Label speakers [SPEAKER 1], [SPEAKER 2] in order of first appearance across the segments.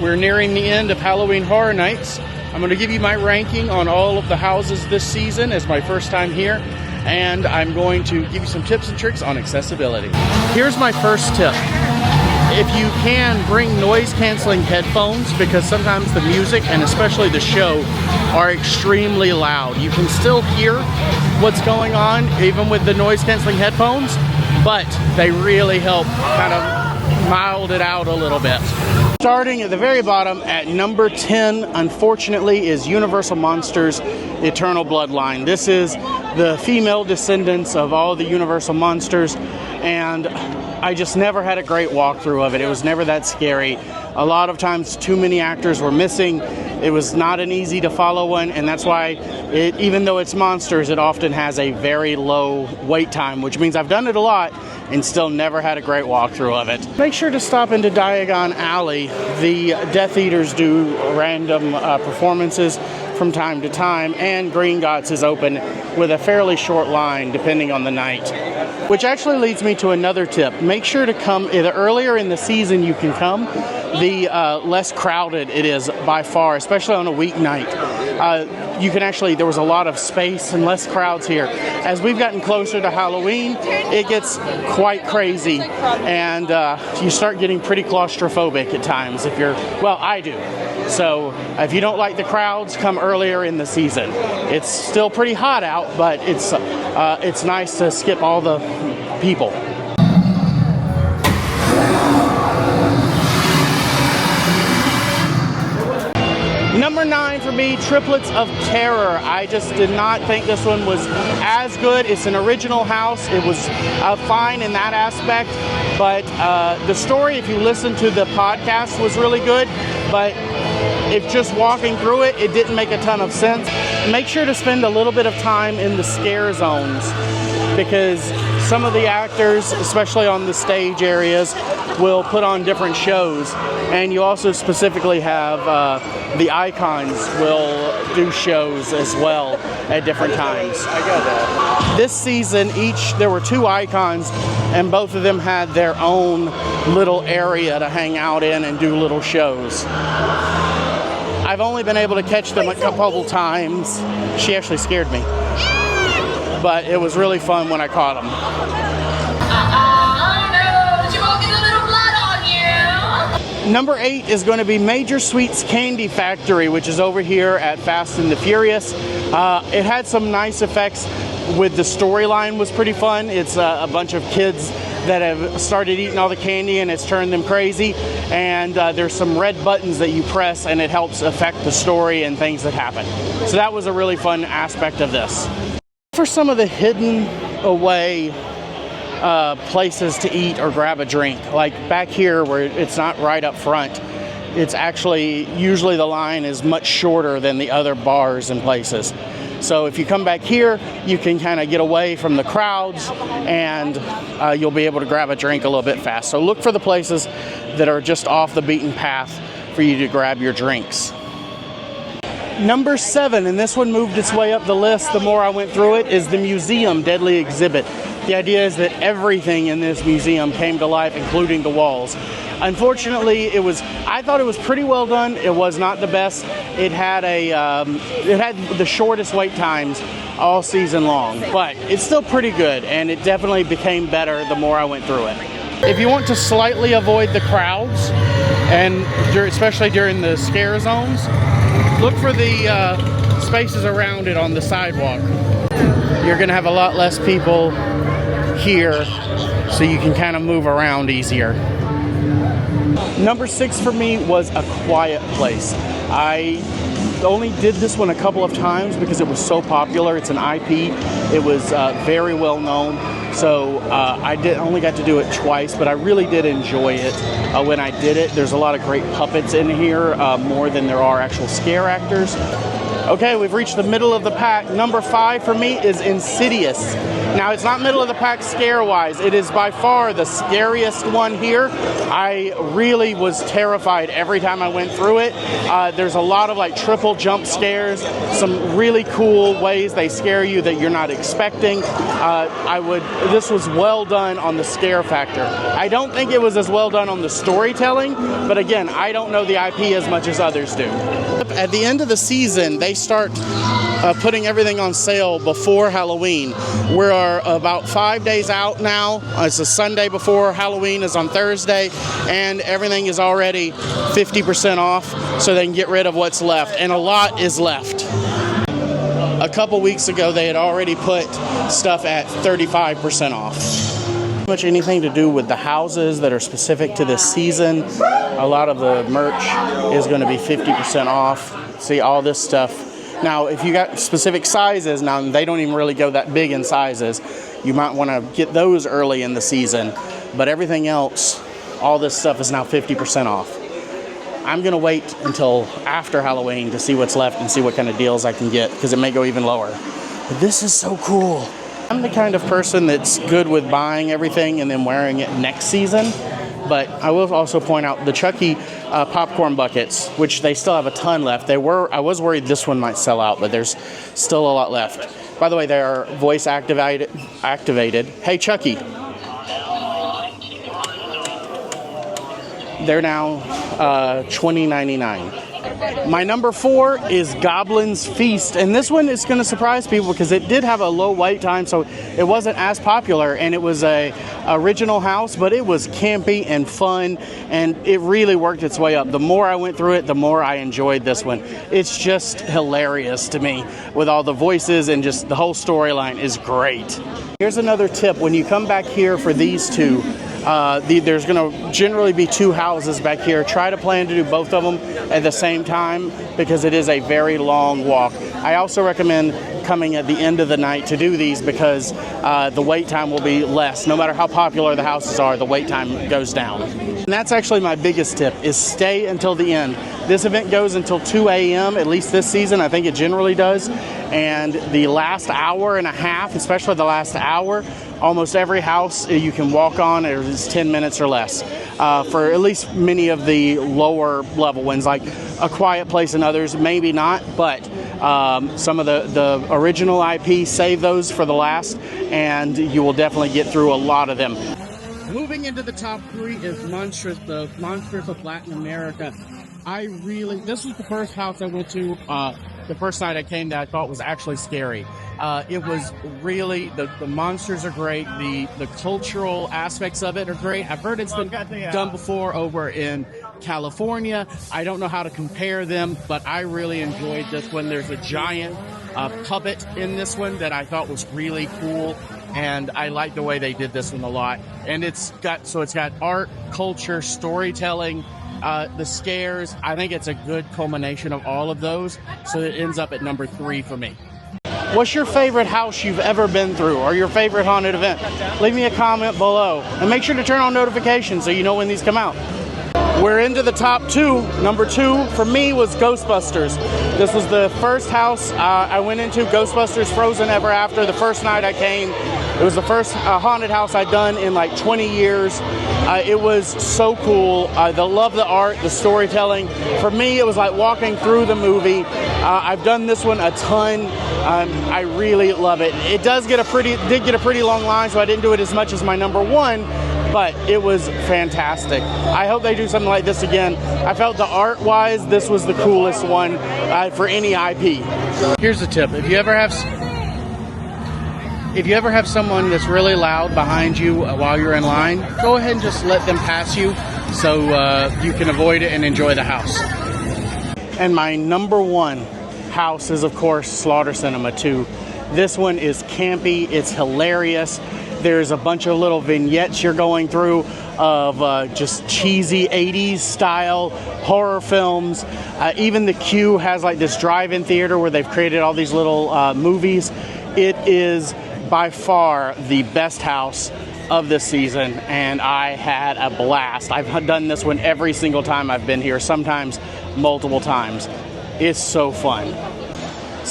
[SPEAKER 1] we're nearing the end of Halloween Horror Nights. I'm going to give you my ranking on all of the houses this season as my first time here, and I'm going to give you some tips and tricks on accessibility. Here's my first tip. If you can, bring noise-canceling headphones, because sometimes the music, and especially the show, are extremely loud. You can still hear what's going on, even with the noise-canceling headphones, but they really help kind of mild it out a little bit. Starting at the very bottom at number 10, unfortunately, is Universal Monsters Eternal Bloodline. This is the female descendants of all the Universal Monsters, and I just never had a great walkthrough of it. It was never that scary. A lot of times too many actors were missing. It was not an easy to follow one, and that's why even though it's monsters, it often has a very low wait time, which means I've done it a lot and still never had a great walkthrough of it. Make sure to stop into Diagon Alley. The Death Eaters do random performances from time to time, and Gringotts is open with a fairly short line depending on the night. Which actually leads me to another tip. Make sure to come, the earlier in the season you can come, the less crowded it is by far, especially on a weeknight. You can actually, there was a lot of space and less crowds here. As we've gotten closer to Halloween, it gets quite crazy, and you start getting pretty claustrophobic at times if you're, well, I do. So if you don't like the crowds, come earlier in the season. It's still pretty hot out, but it's nice to skip all the people. Number 9 for me, Triplets of Terror. I just did not think this one was as good. It's an original house. It was fine in that aspect, but the story, if you listen to the podcast, was really good, but if just walking through it, it didn't make a ton of sense. Make sure to spend a little bit of time in the scare zones, because some of the actors, especially on the stage areas, will put on different shows, and you also specifically have the icons will do shows as well at different times. I got that. This season, there were 2 icons, and both of them had their own little area to hang out in and do little shows. I've only been able to catch them a couple times. She actually scared me, but it was really fun when I caught them. Number 8 is going to be Major Sweets Candy Factory, which is over here at Fast and the Furious. It had some nice effects with the storyline, was pretty fun. It's a bunch of kids that have started eating all the candy and it's turned them crazy. And there's some red buttons that you press and it helps affect the story and things that happen. So that was a really fun aspect of this. For some of the hidden away places to eat or grab a drink, like back here where it's not right up front, it's actually, usually the line is much shorter than the other bars and places. So if you come back here, you can kind of get away from the crowds and you'll be able to grab a drink a little bit fast. So look for the places that are just off the beaten path for you to grab your drinks. Number 7, and this one moved its way up the list the more I went through it, is the Museum Deadly Exhibit. The idea is that everything in this museum came to life, including the walls. Unfortunately, I thought it was pretty well done. It was not the best. It had the shortest wait times all season long, but it's still pretty good, and it definitely became better the more I went through it. If you want to slightly avoid the crowds, and especially during the scare zones, look for the spaces around it on the sidewalk. You're going to have a lot less people here, so you can kind of move around easier. Number 6 for me was A Quiet Place. I only did this one a couple of times because it was so popular. It's an IP. It was very well known, so I only got to do it twice, but I really did enjoy it when I did it. There's a lot of great puppets in here, more than there are actual scare actors. Okay, we've reached the middle of the pack. Number 5 for me is Insidious. Now, it's not middle of the pack scare-wise. It is by far the scariest one here. I really was terrified every time I went through it. There's a lot of like triple jump scares, some really cool ways they scare you that you're not expecting. This was well done on the scare factor. I don't think it was as well done on the storytelling, but again, I don't know the IP as much as others do. At the end of the season, they start putting everything on sale before Halloween. We're about 5 days out now. It's a Sunday before Halloween is on Thursday, and everything is already 50% off, so they can get rid of what's left, and a lot is left. A couple weeks ago, they had already put stuff at 35% off. Much anything to do with the houses that are specific to this season. A lot of the merch is going to be 50% off. See, all this stuff. Now, if you got specific sizes, now they don't even really go that big in sizes. You might want to get those early in the season. But everything else, all this stuff is now 50% off. I'm going to wait until after Halloween to see what's left and see what kind of deals I can get, because it may go even lower. But this is so cool. I'm the kind of person that's good with buying everything and then wearing it next season. But I will also point out the Chucky popcorn buckets, which they still have a ton left. I was worried this one might sell out, but there's still a lot left. By the way, they are voice activated. Hey, Chucky. They're now $20.99. My number 4 is Goblins Feast, and this one is going to surprise people because it did have a low wait time, so it wasn't as popular, and it was a original house, but it was campy and fun, and it really worked its way up. The more I went through it, the more I enjoyed this one. It's just hilarious to me with all the voices, and just the whole storyline is great. Here's another tip. When you come back here for these two, there's going to generally be 2 houses back here. Try to plan to do both of them at the same time because it is a very long walk. I also recommend coming at the end of the night to do these because the wait time will be less. No matter how popular the houses are, the wait time goes down. And that's actually my biggest tip, is stay until the end. This event goes until 2 a.m., at least this season. I think it generally does. And the last hour and a half, especially the last hour, almost every house you can walk on is 10 minutes or less. For at least many of the lower level ones, like A Quiet Place and others, maybe not, but some of the original IP, save those for the last, and you will definitely get through a lot of them. Moving into the top 3 is the Monsters of Latin America. This was the first house I went to the first night I came that I thought was actually scary. It was really, the monsters are great, the cultural aspects of it are great. I've heard it's been done before over in California. I don't know how to compare them, but I really enjoyed this one. There's a giant puppet in this one that I thought was really cool, and I like the way they did this one a lot. And it's got art, culture, storytelling, the scares. I think it's a good culmination of all of those, so it ends up at number 3 for me. What's your favorite house you've ever been through, or your favorite haunted event? Leave me a comment below, and make sure to turn on notifications so you know when these come out. We're into the top 2. Number 2 for me was Ghostbusters. This was the first house I went into, Ghostbusters Frozen Ever After. The first night I came, it was the first haunted house I'd done in like 20 years. It was so cool. I love the art, the storytelling. For me, it was like walking through the movie. I've done this one a ton. I really love it. It did get a pretty long line, so I didn't do it as much as my number 1. But it was fantastic. I hope they do something like this again. I felt the art-wise, this was the coolest one for any IP. Here's a tip: if you ever have someone that's really loud behind you while you're in line, go ahead and just let them pass you so you can avoid it and enjoy the house. And my number 1 house is, of course, Slaughter Cinema 2. This one is campy. It's hilarious. There's a bunch of little vignettes you're going through of just cheesy 80s style horror films. Even the queue has like this drive-in theater where they've created all these little movies. It is by far the best house of this season, and I had a blast. I've done this one every single time I've been here, sometimes multiple times. It's so fun.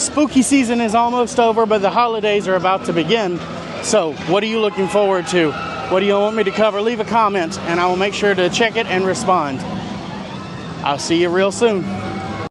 [SPEAKER 1] spooky season is almost over, but the holidays are about to begin. So what are you looking forward to? What do you want me to cover? Leave a comment and I will make sure to check it and respond. I'll see you real soon.